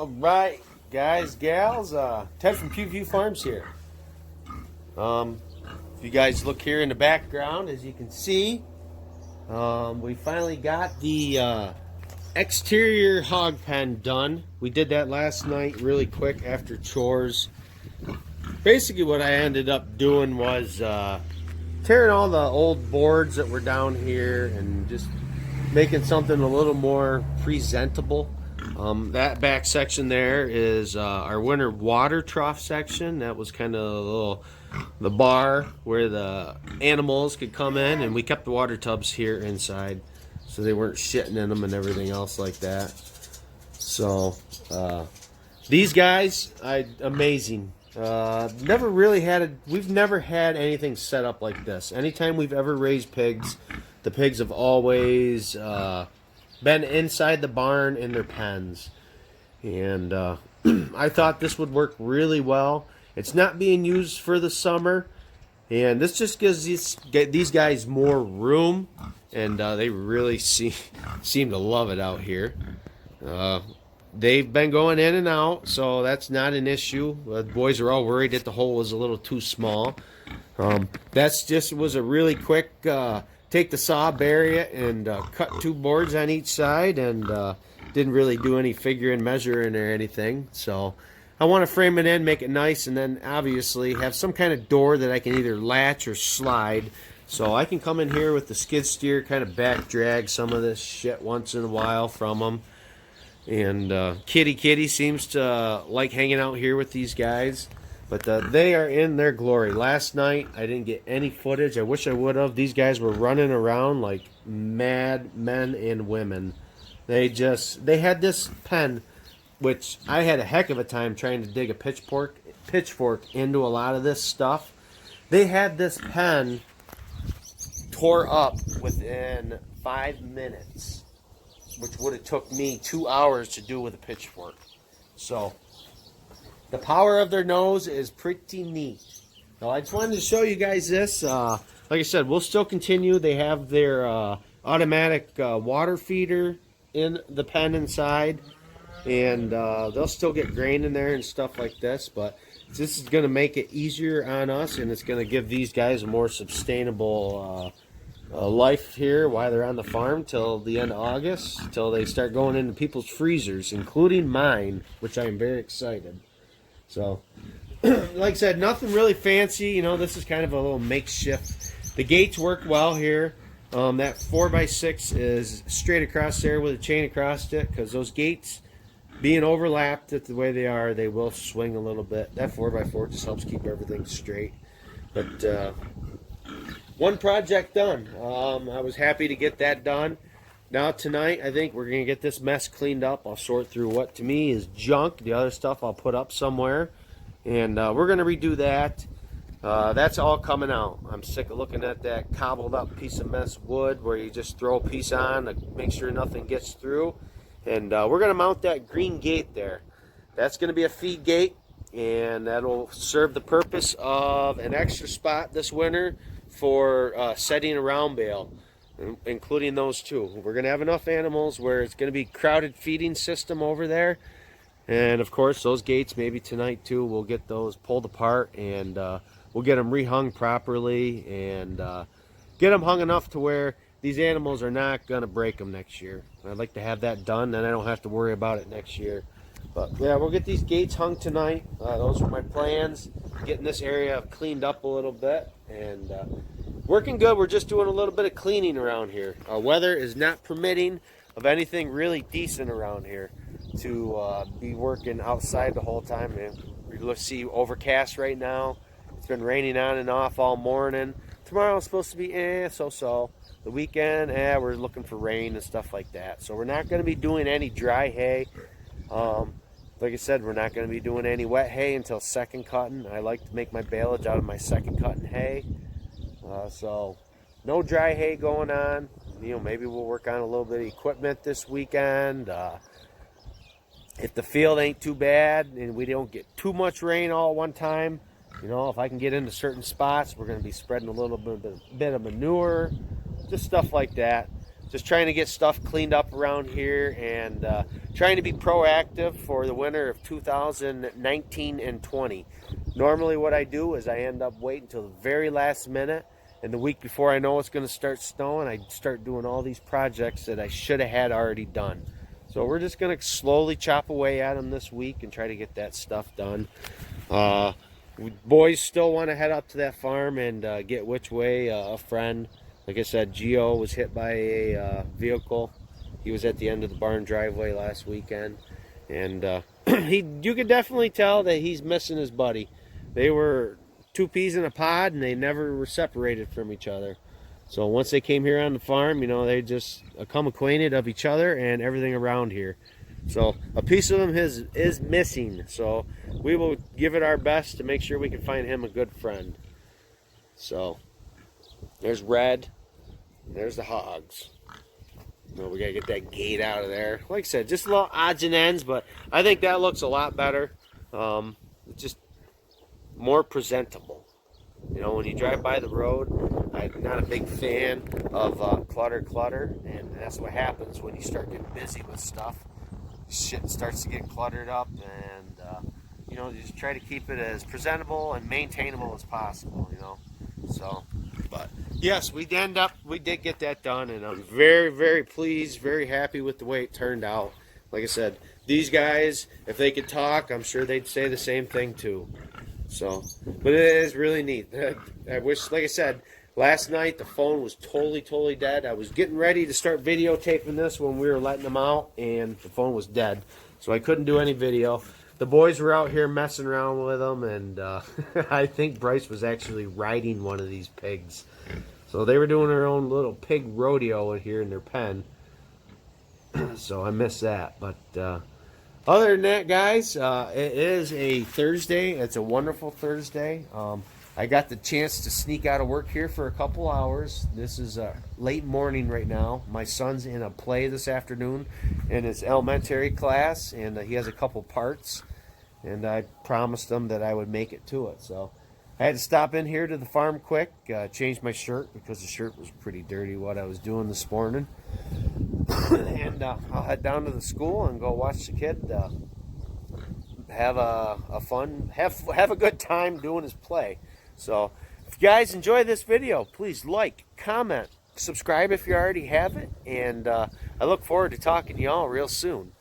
All right, guys, gals, Ted from Pew Pew Farms here. If you guys look here in the background, as you can see, we finally got the exterior hog pen done. We did that last night really quick after chores. Basically what I ended up doing was tearing all the old boards that were down here and just making something a little more presentable. That back section there is our winter water trough section. That was kind of the bar where the animals could come in, and we kept the water tubs here inside so they weren't shitting in them and everything else like that. So these guys, amazing. Never really had we've never had anything set up like this. Anytime we've ever raised pigs, the pigs have always been inside the barn in their pens, and I thought this would work really well. It's not being used for the summer, and this just gives these guys more room, and they really seem to love it out here. They've been going in and out, so that's not an issue. The boys are all worried that the hole was a little too small. That's just was a really quick take the saw, bury it, and cut 2 boards on each side, and didn't really do any figuring, measuring, or anything. So I want to frame it in, make it nice, and then obviously have some kind of door that I can either latch or slide. So I can come in here with the skid steer, kind of back drag some of this shit once in a while from them. And Kitty seems to like hanging out here with these guys. But they are in their glory. Last night, I didn't get any footage. I wish I would have. These guys were running around like mad men and women. They had this pen, which I had a heck of a time trying to dig a pitchfork into a lot of this stuff. They had this pen tore up within 5 minutes, which would have took me 2 hours to do with a pitchfork. So the power of their nose is pretty neat. Now, I just wanted to show you guys this. Like I said, we'll still continue. They have their automatic water feeder in the pen inside, and they'll still get grain in there and stuff like this, but this is going to make it easier on us, and it's going to give these guys a more sustainable life here while they're on the farm till the end of August, till they start going into people's freezers, including mine, which I am very excited. So, like I said, nothing really fancy. You know, this is kind of a little makeshift. The gates work well here. That 4x6 is straight across there with a chain across it, because those gates, being overlapped at the way they are, they will swing a little bit. That 4x4 just helps keep everything straight. But one project done. I was happy to get that done. Now tonight, I think we're going to get this mess cleaned up. I'll sort through what to me is junk. The other stuff I'll put up somewhere. And we're going to redo that. That's all coming out. I'm sick of looking at that cobbled up piece of mess wood where you just throw a piece on to make sure nothing gets through. And we're going to mount that green gate there. That's going to be a feed gate, and that'll serve the purpose of an extra spot this winter for setting a round bale, including those 2. We're going to have enough animals where it's going to be crowded feeding system over there. And of course, those gates, maybe tonight too, we'll get those pulled apart, and we'll get them rehung properly, and get them hung enough to where these animals are not going to break them next year. I'd like to have that done, and I don't have to worry about it next year. But yeah, we'll get these gates hung tonight. Those are my plans. Getting this area cleaned up a little bit, and working good. We're just doing a little bit of cleaning around here. Weather is not permitting of anything really decent around here to be working outside the whole time. We see overcast right now. It's been raining on and off all morning. Tomorrow is supposed to be so-so. The weekend, we're looking for rain and stuff like that. So we're not going to be doing any dry hay. Like I said, we're not going to be doing any wet hay until second cutting. I like to make my baleage out of my second cutting hay. So no dry hay going on. You know, maybe we'll work on a little bit of equipment this weekend. If the field ain't too bad and we don't get too much rain all at one time, you know, if I can get into certain spots, we're going to be spreading a little bit of manure, just stuff like that. just trying to get stuff cleaned up around here and trying to be proactive for the winter of 2019 and 20. Normally what I do is I end up waiting until the very last minute, and the week before I know it's going to start snowing, I start doing all these projects that I should have had already done. So we're just going to slowly chop away at them this week and try to get that stuff done. Boys still want to head up to that farm and get Which Way, a friend. Like I said, Gio was hit by a vehicle. He was at the end of the barn driveway last weekend. And you could definitely tell that he's missing his buddy. They were two peas in a pod, and they never were separated from each other. So once they came here on the farm, you know, they just become acquainted of each other and everything around here. So a piece of him is missing. So we will give it our best to make sure we can find him a good friend. So there's Red. And there's the hogs. You know, we gotta get that gate out of there. Like I said, just a little odds and ends, but I think that looks a lot better. It's just more presentable. You know, when you drive by the road, I'm not a big fan of clutter, and that's what happens when you start getting busy with stuff. Shit starts to get cluttered up, and you know, you just try to keep it as presentable and maintainable as possible. You know, so. But yes, we did get that done, and I'm very, very pleased, very happy with the way it turned out. Like I said, these guys, if they could talk, I'm sure they'd say the same thing too. So, but it is really neat. I wish, like I said, last night the phone was totally dead. I was getting ready to start videotaping this when we were letting them out, and the phone was dead. So I couldn't do any video. The boys were out here messing around with them, and I think Bryce was actually riding one of these pigs. So they were doing their own little pig rodeo here in their pen. So I missed that. But other than that, guys, it is a Thursday. It's a wonderful Thursday. I got the chance to sneak out of work here for a couple hours. This is late morning right now. My son's in a play this afternoon in his elementary class, and he has a couple parts. And I promised him that I would make it to it. So I had to stop in here to the farm quick, change my shirt because the shirt was pretty dirty what I was doing this morning. And I'll head down to the school and go watch the kid have a good time doing his play. So if you guys enjoy this video, please like, comment, subscribe if you already have it, and I look forward to talking to y'all real soon.